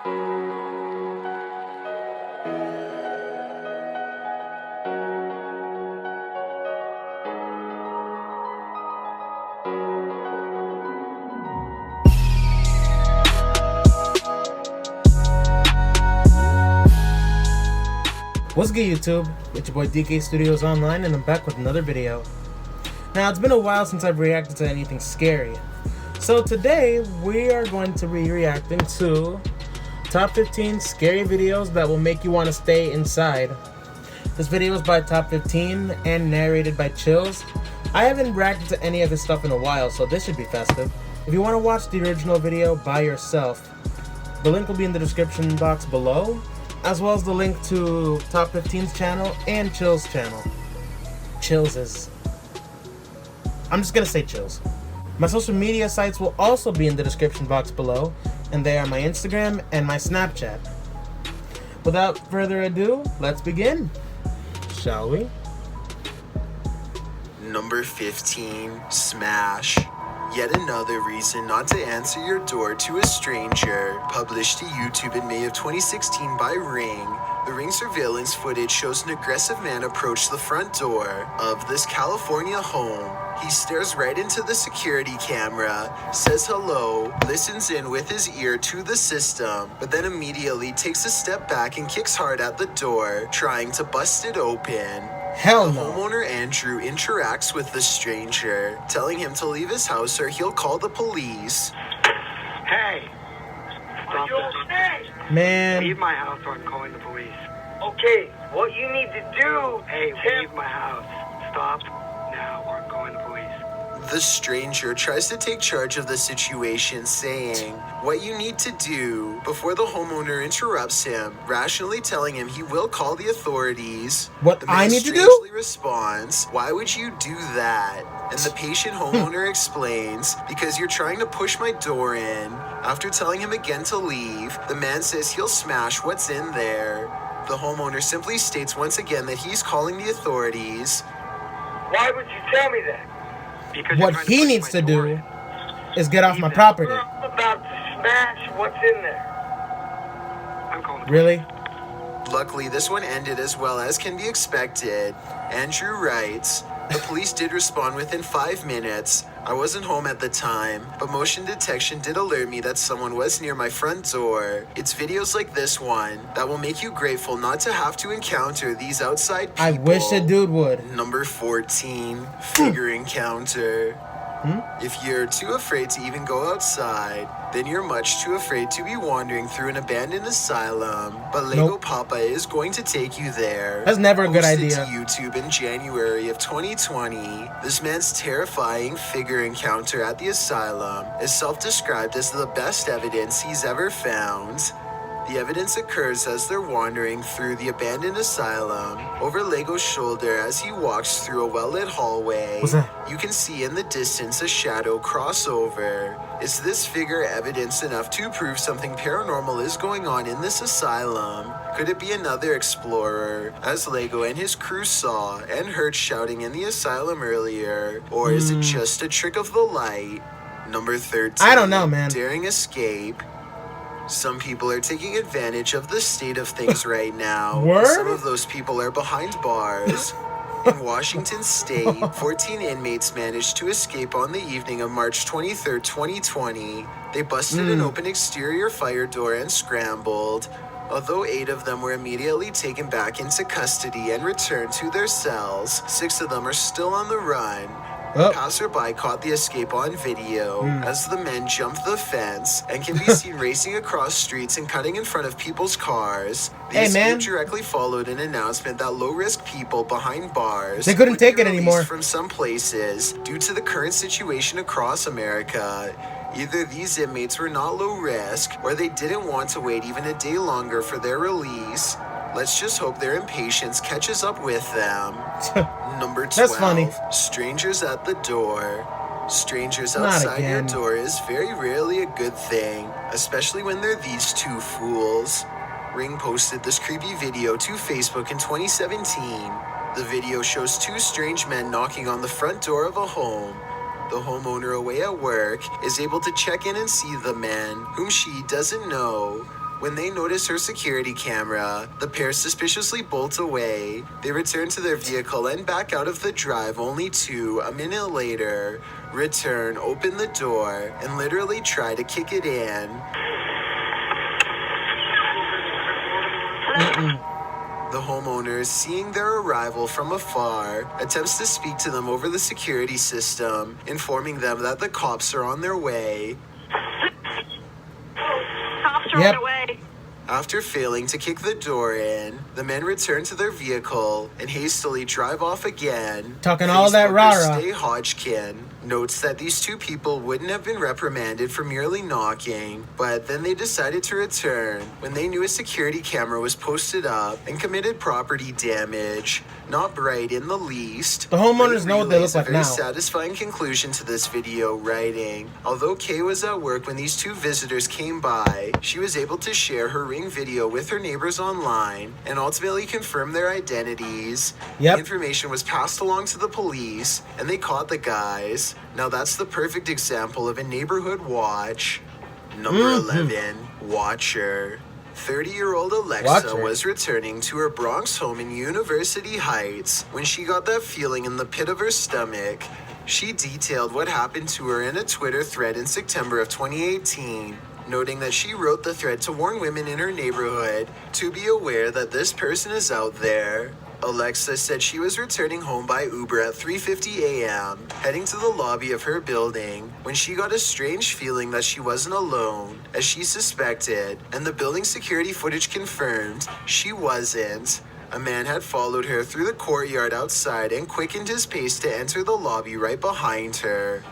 What's good, YouTube? It's your boy DK Studios Online, and I'm back with another video. Now, it's been a while since I've reacted to anything scary. So today, we are going to be reacting to Top 15 Scary Videos that will make you want to stay inside. This video is by Top 15 and narrated by Chills. I haven't reacted to any of this stuff in a while, so this should be festive. If you want to watch the original video by yourself, the link will be in the description box below, as well as the link to Top 15's channel and Chill's channel. I'm just gonna say Chills. My social media sites will also be in the description box below, and they are my Instagram and my Snapchat. Without further ado, let's begin, shall we? Number 15, Smash. Yet another reason not to answer your door to a stranger. Published to YouTube in May of 2016 by Ring. The Ring surveillance footage shows an aggressive man approach the front door of this California home. He stares right into the security camera, says hello, listens in with his ear to the system, but then immediately takes a step back and kicks hard at the door, trying to bust it open. Hell The no. homeowner Andrew interacts with the stranger, telling him to leave his house or he'll call the police. Hey! Stop this. Man, Leave my house or I'm calling the police. Okay, what you need to do, Hey, Tim, leave my house. Stop now or I'm calling the police. The stranger tries to take charge of the situation, saying what you need to do, before the homeowner interrupts him, rationally telling him he will call the authorities. What The I man need to do? strangely responds, "Why would you do that?" And the patient homeowner explains, "Because you're trying to push my door in." After telling him again to leave, the man says he'll smash what's in there. The homeowner simply states once again that he's calling the authorities. why would you tell me that? Because you're what trying to he push needs my to door do in. is get off my Leave property. We're all about to smash what's in there. I'm calling the police. Really? Luckily, this one ended as well as can be expected. Andrew writes, "The police did respond within 5 minutes. I wasn't home at the time, but motion detection did alert me that someone was near my front door. It's videos like this one that will make you grateful not to have to encounter these outside people." I wish a dude would. Number 14, Figure Encounter. If you're too afraid to even go outside, then you're much too afraid to be wandering through an abandoned asylum. But Lego Nope. Papa is going to take you there. That's never a good Posted idea. to YouTube in January of 2020, this man's terrifying figure encounter at the asylum is self-described as the best evidence he's ever found. The evidence occurs as they're wandering through the abandoned asylum. Over Lego's shoulder as he walks through a well-lit hallway, What's that? you can see in the distance a shadow cross over. Is this figure evidence enough to prove something paranormal is going on in this asylum? Could it be another explorer, as Lego and his crew saw and heard shouting in the asylum earlier? Or is it just a trick of the light? Number 13. I don't know, man. Daring escape. Some people are taking advantage of the state of things right now. Word? Some of those people are behind bars. In Washington State, 14 inmates managed to escape on the evening of March 23rd, 2020. They busted an open exterior fire door and scrambled. Although 8 of them were immediately taken back into custody and returned to their cells, 6 of them are still on the run. Oh. A passerby caught the escape on video as the men jumped the fence and can be seen racing across streets and cutting in front of people's cars. The Hey, escape man. directly followed an announcement that low-risk people behind bars They couldn't would take be it anymore. released from some places due to the current situation across America. Either these inmates were not low risk, or they didn't want to wait even a day longer for their release. Let's just hope their impatience catches up with them. Number 12. That's funny. Strangers at the door. Strangers Not outside your again. door is very rarely a good thing, especially when they're these two fools. Ring posted this creepy video to Facebook in 2017. The video shows 2 strange men knocking on the front door of a home. The homeowner, away at work, is able to check in and see the men, whom she doesn't know. When they notice her security camera, the pair suspiciously bolt away. They return to their vehicle and back out of the drive, only to, a minute later, return, open the door, and literally try to kick it in. The homeowner, seeing their arrival from afar, attempts to speak to them over the security system, informing them that the cops are on their way. Cops are Yep. on the way. After failing to kick the door in, the men return to their vehicle and hastily drive off again. Talking all that Facebooker rah-rah. Stay Hodgkin notes that these two people wouldn't have been reprimanded for merely knocking, but then they decided to return when they knew a security camera was posted up and committed property damage. Not bright in the least. The homeowners Ray know what they relays look like a very now. satisfying conclusion to this video, writing, although Kay was at work when these two visitors came by, she was able to share her Ring video with her neighbors online and ultimately confirm their identities. Yep. The information was passed along to the police and they caught the guys. Now that's the perfect example of a neighborhood watch. Number 11, Watcher. 30-year-old Alexa Watcher. was returning to her Bronx home in University Heights when she got that feeling in the pit of her stomach. She detailed what happened to her in a Twitter thread in September of 2018, noting that she wrote the thread to warn women in her neighborhood to be aware that this person is out there. Alexa said she was returning home by Uber at 3:50 a.m., heading to the lobby of her building, when she got a strange feeling that she wasn't alone, as she suspected, and the building security footage confirmed she wasn't. A man had followed her through the courtyard outside and quickened his pace to enter the lobby right behind her.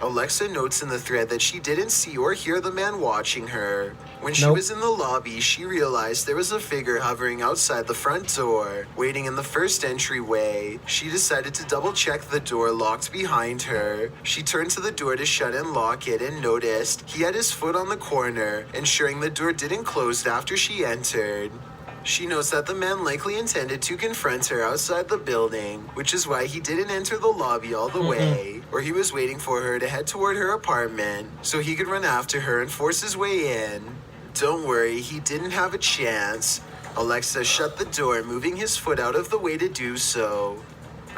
Alexa notes in the thread that she didn't see or hear the man watching her. When she Nope. was in the lobby, she realized there was a figure hovering outside the front door, waiting in the first entryway. She decided to double check the door locked behind her. She turned to the door to shut and lock it and noticed he had his foot on the corner, ensuring the door didn't close after she entered. She knows that the man likely intended to confront her outside the building, which is why he didn't enter the lobby all the way, or he was waiting for her to head toward her apartment so he could run after her and force his way in. Don't worry, he didn't have a chance. Alexa shut the door, moving his foot out of the way to do so.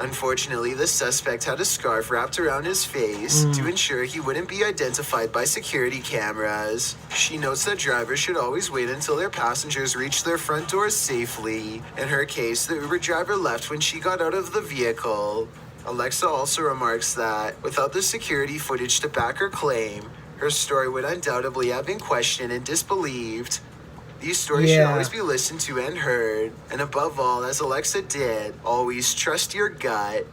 Unfortunately, the suspect had a scarf wrapped around his face to ensure he wouldn't be identified by security cameras. She notes that drivers should always wait until their passengers reach their front doors safely. In her case, the Uber driver left when she got out of the vehicle. Alexa also remarks that, without the security footage to back her claim, her story would undoubtedly have been questioned and disbelieved. These stories should Yeah. always be listened to and heard, and above all, as Alexa did, always trust your gut.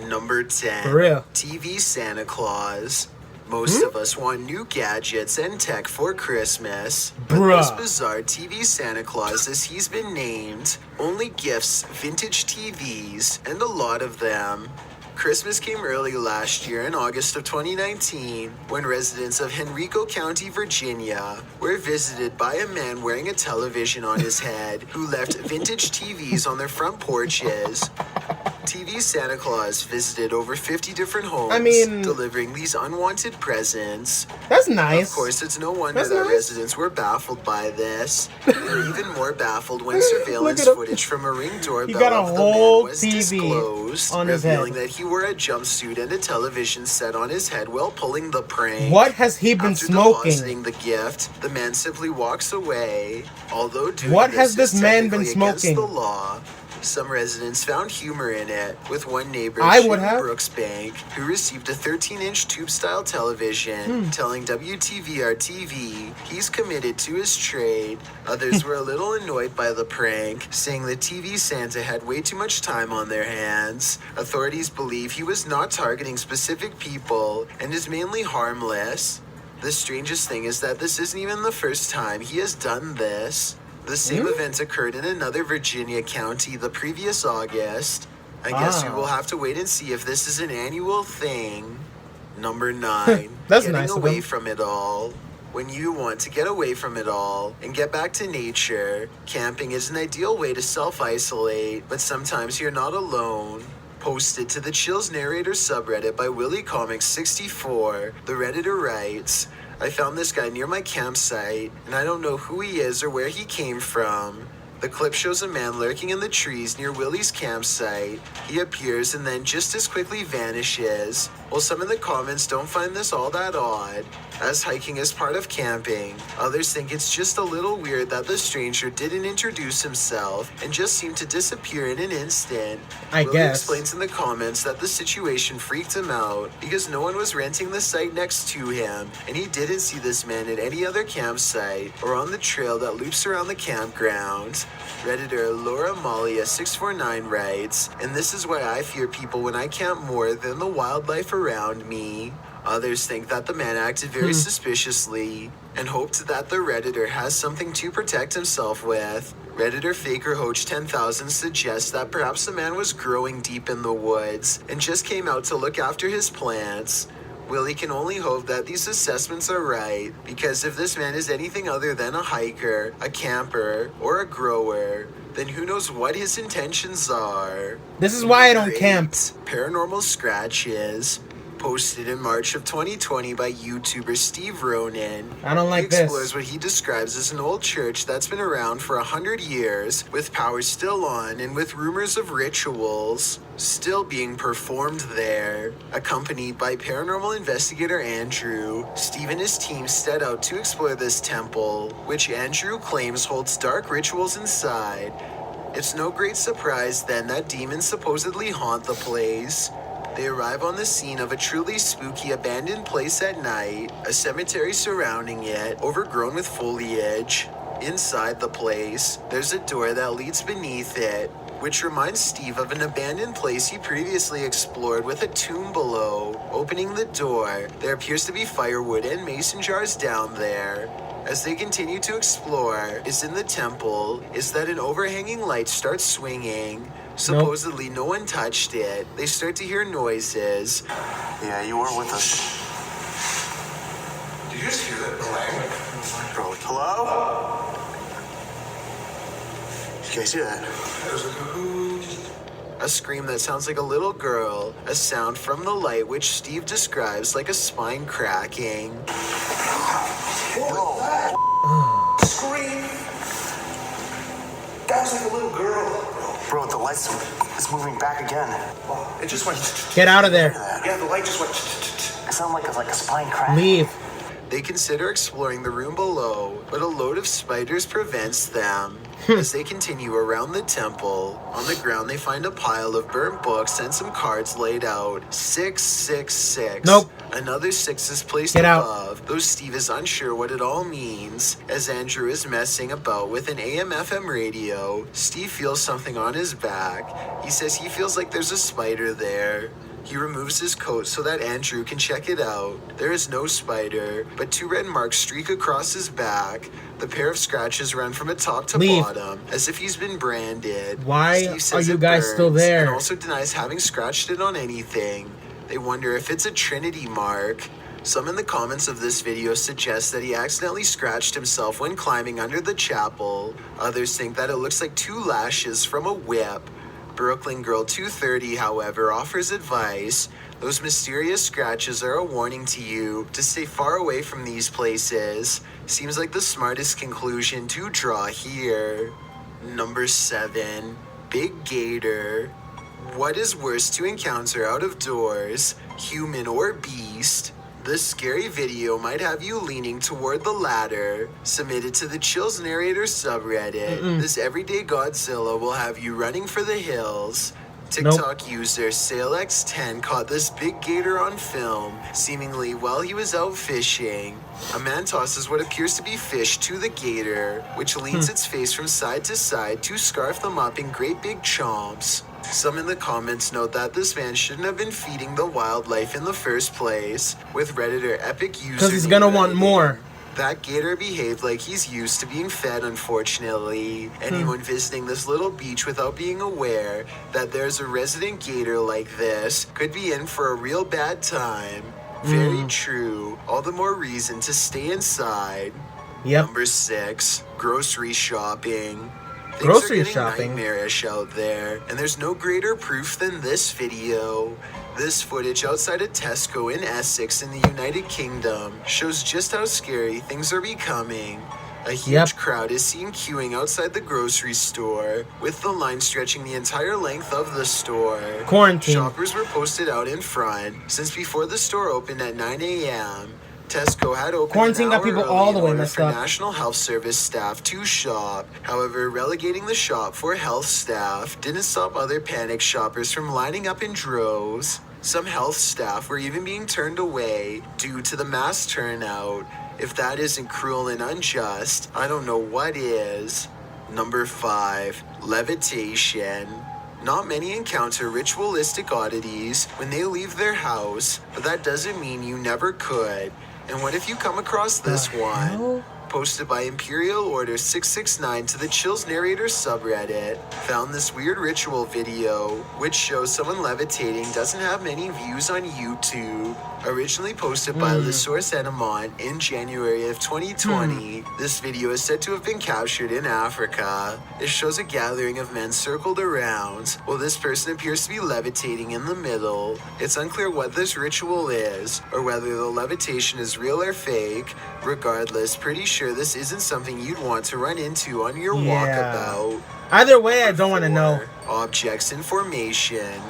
Number 10. For real. TV Santa Claus. Most of us want new gadgets and tech for Christmas, but this Bruh. bizarre TV Santa Claus, as he's been named, only gifts vintage TVs, and a lot of them. Christmas came early last year in August of 2019 when residents of Henrico County, Virginia were visited by a man wearing a television on his head who left vintage TVs on their front porches. TV Santa Claus visited over 50 different homes, I mean- delivering these unwanted presents. That's nice. Of course, it's no wonder That's that nice. residents were baffled by this. They were even more baffled when surveillance Look at him. footage from a Ring doorbell got a of the whole man was TV disclosed, on his revealing head. that he wore a jumpsuit and a television set on his head while pulling the prank. What has he been After smoking? depositing the gift, the man simply walks away. Although doing What this has this is man been technically against smoking? the law, some residents found humor in it, with one neighbor, I would Jim have. Brooksbank, who received a 13-inch tube-style television, telling WTVR-TV he's committed to his trade. Others were a little annoyed by the prank, saying the TV Santa had way too much time on their hands. Authorities believe he was not targeting specific people and is mainly harmless. The strangest thing is that this isn't even the first time he has done this. The same event occurred in another Virginia county the previous August. I guess we Ah. will have to wait and see if this is an annual thing. Number 9. That's Getting nice of away him. from it all. When you want to get away from it all and get back to nature, camping is an ideal way to self-isolate, but sometimes you're not alone. Posted to the Chills Narrator subreddit by Willie Comics 64, the Redditor writes, I found this guy near my campsite, and I don't know who he is or where he came from. The clip shows a man lurking in the trees near Willie's campsite. He appears and then just as quickly vanishes. While some in the comments don't find this all that odd, as hiking is part of camping, others think it's just a little weird that the stranger didn't introduce himself and just seemed to disappear in an instant. I Willie guess. explains in the comments that the situation freaked him out because no one was renting the site next to him, and he didn't see this man at any other campsite or on the trail that loops around the campground. Redditor Laura Malia 649 writes, "And this is why I fear people when I camp more than the wildlife around me." Others think that the man acted very suspiciously and hoped that the Redditor has something to protect himself with. Redditor Faker Hoach 10,000 suggests that perhaps the man was growing deep in the woods and just came out to look after his plants. Willie can only hope that these assessments are right, because if this man is anything other than a hiker, a camper, or a grower, then who knows what his intentions are. This is why I don't Number camp. 8, Paranormal Scratches. Posted in March of 2020 by YouTuber Steve Ronan. I don't like He this. explores what he describes as an old church that's been around for 100 years, with power still on and with rumors of rituals still being performed there. Accompanied by paranormal investigator Andrew, Steve and his team set out to explore this temple, which Andrew claims holds dark rituals inside. It's no great surprise then that demons supposedly haunt the place. They arrive on the scene of a truly spooky abandoned place at night, a cemetery surrounding it, overgrown with foliage. Inside the place, there's a door that leads beneath it, which reminds Steve of an abandoned place he previously explored with a tomb below. Opening the door, there appears to be firewood and mason jars down there. As they continue to explore, is in the temple, is that an overhanging light starts swinging. Supposedly no one touched it. They start to hear noises. Yeah, you were with us. Did you just hear that bang? Bro, hello? You guys hear that? It was like a who? A scream that sounds like a little girl. A sound from the light which Steve describes like a spine cracking. Bro, scream. That was like a little girl. Bro, the lights is moving back again. It just went. Get out of Hear there. that? Yeah, the light just went. It sounded like a spine crack. Leave. They consider exploring the room below, but a load of spiders prevents them. As they continue around the temple, on the ground they find a pile of burnt books and some cards laid out. 666. Nope. Another 6 is placed Get out. above, though Steve is unsure what it all means. As Andrew is messing about with an AM/FM radio, Steve feels something on his back. He says he feels like there's a spider there. He removes his coat so that Andrew can check it out. There is no spider, but 2 red marks streak across his back. The pair of scratches run from top to Leave. bottom, as if he's been branded. Why Steve says are you it guys still burns, there? And also denies having scratched it on anything. They wonder if it's a Trinity mark. Some in the comments of this video suggest that he accidentally scratched himself when climbing under the chapel. Others think that it looks like 2 lashes from a whip. Brooklyn Girl 230, however, offers advice. Those mysterious scratches are a warning to you to stay far away from these places. Seems like the smartest conclusion to draw here. Number 7, Big Gator. What is worse to encounter out of doors, human or beast? This scary video might have you leaning toward the latter. Submitted to the Chills Narrator subreddit, this everyday Godzilla will have you running for the hills. TikTok user SailX10 caught this big gator on film, seemingly while he was out fishing. A man tosses what appears to be fish to the gator, which leans its face from side to side to scarf them up in great big chomps. Some in the comments note that this man shouldn't have been feeding the wildlife in the first place, with Redditor Epic User. Because he's gonna want more. That gator behaved like he's used to being fed, unfortunately. Anyone visiting this little beach without being aware that there's a resident gator like this could be in for a real bad time. Very true. All the more reason to stay inside. Yep. Number 6, grocery shopping. Things Grocery are getting shopping? nightmarish out there, and there's no greater proof than this video. This footage outside a Tesco in Essex in the United Kingdom shows just how scary things are becoming. A huge crowd is seen queuing outside the grocery store, with the line stretching the entire length of the store. Quarantine. Shoppers were posted out in front, since before the store opened at 9 a.m., Tesco had opened Quarantine an got hour people early all the in way order messed for up. National Health Service staff to shop. However, relegating the shop for health staff didn't stop other panicked shoppers from lining up in droves. Some health staff were even being turned away due to the mass turnout. If that isn't cruel and unjust, I don't know what is. Number 5, levitation. Not many encounter ritualistic oddities when they leave their house, but that doesn't mean you never could. And what if you come across this one? Posted by Imperial Order 669 to the Chills Narrator subreddit, found this weird ritual video, which shows someone levitating, doesn't have many views on YouTube. Originally posted by the Source Enamon in January of 2020, this video is said to have been captured in Africa. It shows a gathering of men circled around, while this person appears to be levitating in the middle. It's unclear what this ritual is, or whether the levitation is real or fake. Regardless, pretty sure this isn't something you'd want to run into on your walkabout. Either way, I don't want to know. Objects in formation.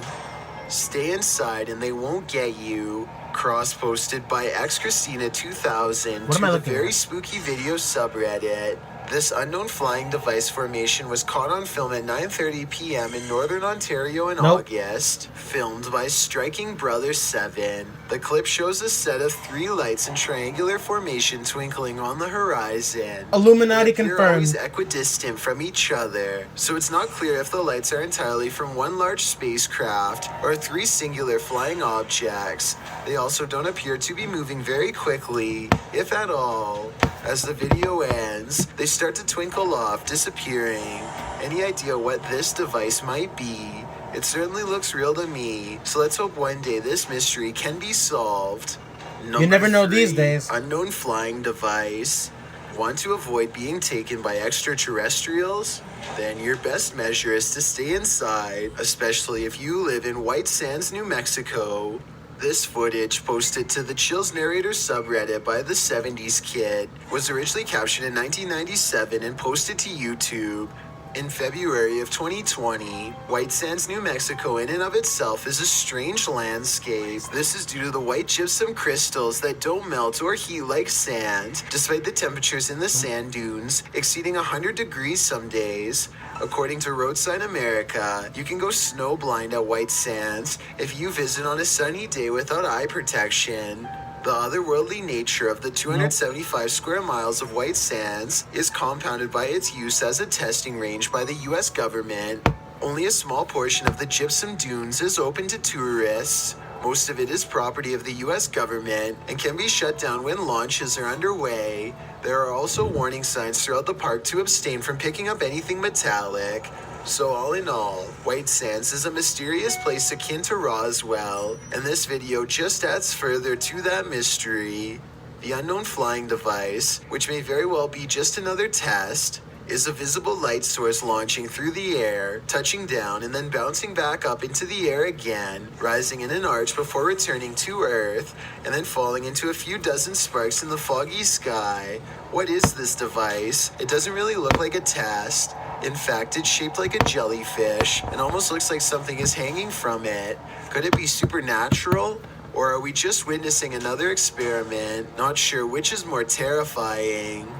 Stay inside and they won't get you. Cross posted by xChristina2000 What am I to the looking very at? spooky video subreddit. This unknown flying device formation was caught on film at 9:30 p.m. in Northern Ontario in August, filmed by Striking Brother 7. The clip shows a set of 3 lights in triangular formation twinkling on the horizon. Illuminati They're confirmed. always equidistant from each other, so it's not clear if the lights are entirely from one large spacecraft or 3 singular flying objects. They also don't appear to be moving very quickly, if at all. As the video ends, they start to twinkle off, disappearing. Any idea what this device might be? It certainly looks real to me, so let's hope one day this mystery can be solved. You never know these 3, days. Unknown flying device. Want to avoid being taken by extraterrestrials? Then your best measure is to stay inside, especially if you live in White Sands, New Mexico. This footage, posted to the Chills Narrator subreddit by the 70s Kid, was originally captured in 1997 and posted to YouTube. In February of 2020, White Sands, New Mexico in and of itself is a strange landscape. This is due to the white gypsum crystals that don't melt or heat like sand, despite the temperatures in the sand dunes exceeding 100 degrees some days. According to Roadside America, you can go snowblind at White Sands if you visit on a sunny day without eye protection. The otherworldly nature of the 275 square miles of White Sands is compounded by its use as a testing range by the US government. Only a small portion of the gypsum dunes is open to tourists. Most of it is property of the US government and can be shut down when launches are underway. There are also warning signs throughout the park to abstain from picking up anything metallic. So all in all, White Sands is a mysterious place akin to Roswell, and this video just adds further to that mystery. The unknown flying device, which may very well be just another test, is a visible light source launching through the air, touching down and then bouncing back up into the air again, rising in an arch before returning to Earth, and then falling into a few dozen sparks in the foggy sky. What is this device? It doesn't really look like a test. In fact, it's shaped like a jellyfish and almost looks like something is hanging from it. Could it be supernatural? Or are we just witnessing another experiment? Not sure which is more terrifying.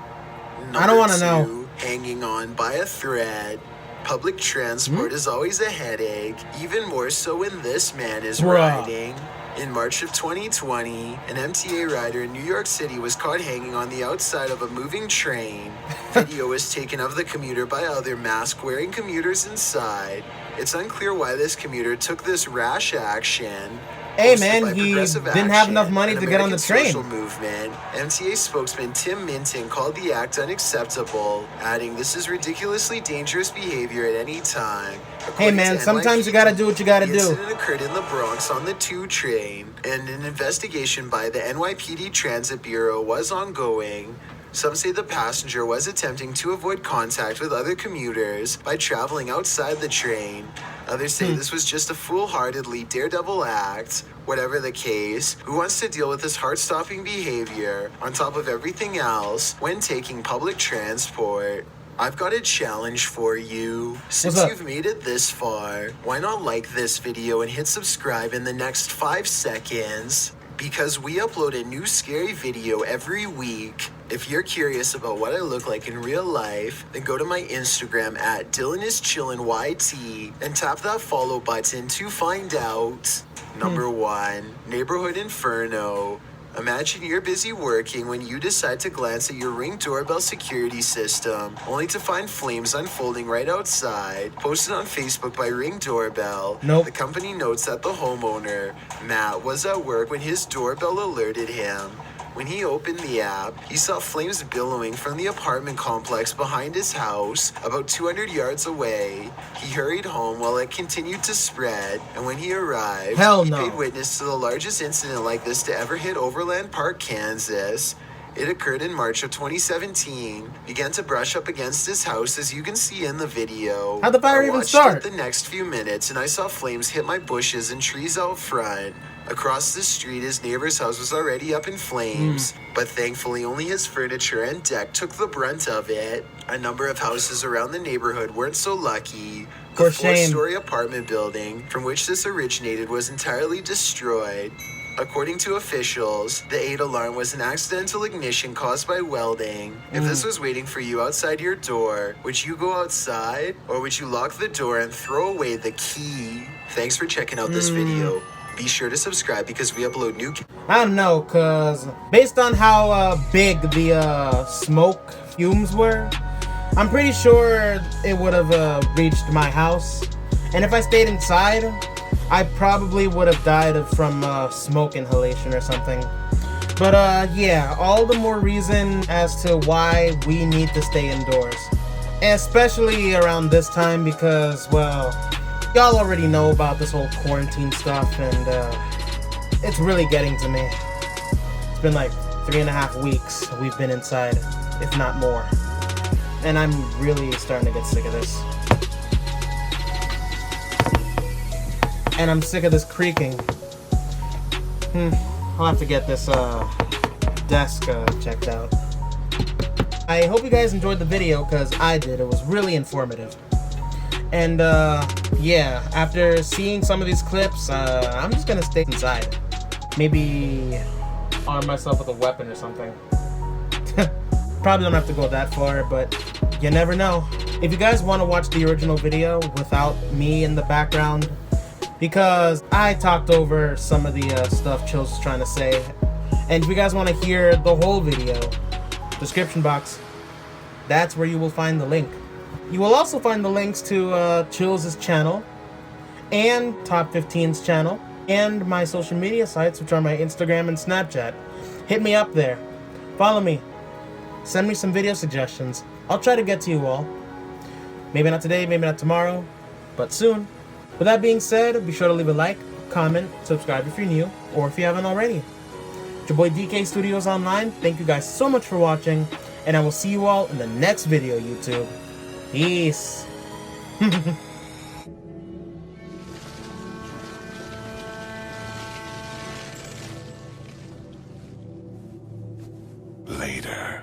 I don't wanna Number know. 2, hanging on by a thread. Public transport is always a headache, even more so when this man is Bruh. riding. In March of 2020, an MTA rider in New York City was caught hanging on the outside of a moving train. Video was taken of the commuter by other mask-wearing commuters inside. It's unclear why this commuter took this rash action. Hey Hosted man, by he Progressive didn't have enough Action, money an to get on the American train. social movement, MTA spokesman Tim Minton called the act unacceptable, adding, "This is ridiculously dangerous behavior at any time." Hey According man, to sometimes you gotta do what you gotta the do. incident occurred in the Bronx on the 2 train, and an investigation by the NYPD Transit Bureau was ongoing. Some say the passenger was attempting to avoid contact with other commuters by traveling outside the train. Others say this was just a foolhardily daredevil act. Whatever the case, who wants to deal with this heart-stopping behavior on top of everything else when taking public transport? I've got a challenge for you. Since up? you've made it this far, why not like this video and hit subscribe in the next 5 seconds? Because we upload a new scary video every week. If you're curious about what I look like in real life, then go to my Instagram at DylanIsChillinYT and tap that follow button to find out. Number 1, Neighborhood Inferno. Imagine you're busy working when you decide to glance at your Ring doorbell security system, only to find flames unfolding right outside. Posted on Facebook by Ring Doorbell. Nope. The company notes that the homeowner, Matt, was at work when his doorbell alerted him. When he opened the app, he saw flames billowing from the apartment complex behind his house, about 200 yards away. He hurried home while it continued to spread, and when he arrived, Hell he no. paid witness to the largest incident like this to ever hit Overland Park, Kansas. It occurred in March of 2017. Began to brush up against his house, as you can see in the video. How'd the fire I even watched start? it the next few minutes, and I saw flames hit my bushes and trees out front. Across the street, his neighbor's house was already up in flames, but thankfully only his furniture and deck took the brunt of it. A number of houses around the neighborhood weren't so lucky. For The shame. 4-story apartment building from which this originated was entirely destroyed. According to officials, the 8 alarm was an accidental ignition caused by welding. If this was waiting for you outside your door, would you go outside, or would you lock the door and throw away the key? Thanks for checking out this video. Be sure to subscribe because we upload new... I don't know, cause based on how big the smoke fumes were, I'm pretty sure it would have reached my house. And if I stayed inside, I probably would have died from smoke inhalation or something. But yeah, all the more reason as to why we need to stay indoors. Especially around this time because, well, y'all already know about this whole quarantine stuff, and it's really getting to me. It's been like 3.5 weeks we've been inside, if not more. And I'm really starting to get sick of this. And I'm sick of this creaking. I'll have to get this desk checked out. I hope you guys enjoyed the video, because I did. It was really informative. And yeah, after seeing some of these clips, I'm just gonna stay inside. Maybe arm myself with a weapon or something. Probably don't have to go that far, but you never know. If you guys want to watch the original video without me in the background, because I talked over some of the stuff Chills was trying to say, and if you guys want to hear the whole video, description box, that's where you will find the link. You will also find the links to Chills' channel, and Top 15's channel, and my social media sites, which are my Instagram and Snapchat. Hit me up there. Follow me. Send me some video suggestions. I'll try to get to you all. Maybe not today, maybe not tomorrow, but soon. With that being said, be sure to leave a like, comment, subscribe if you're new, or if you haven't already. It's your boy DK Studios Online. Thank you guys so much for watching, and I will see you all in the next video, YouTube. Peace. Later.